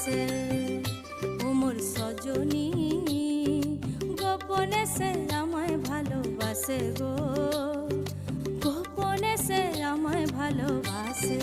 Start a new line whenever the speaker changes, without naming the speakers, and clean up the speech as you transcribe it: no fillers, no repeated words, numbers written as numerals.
আসে। ও মোর সজনী গোপনে সে আমায় ভালোবাসে গো, গোপনে সে আমায় ভালোবাসে।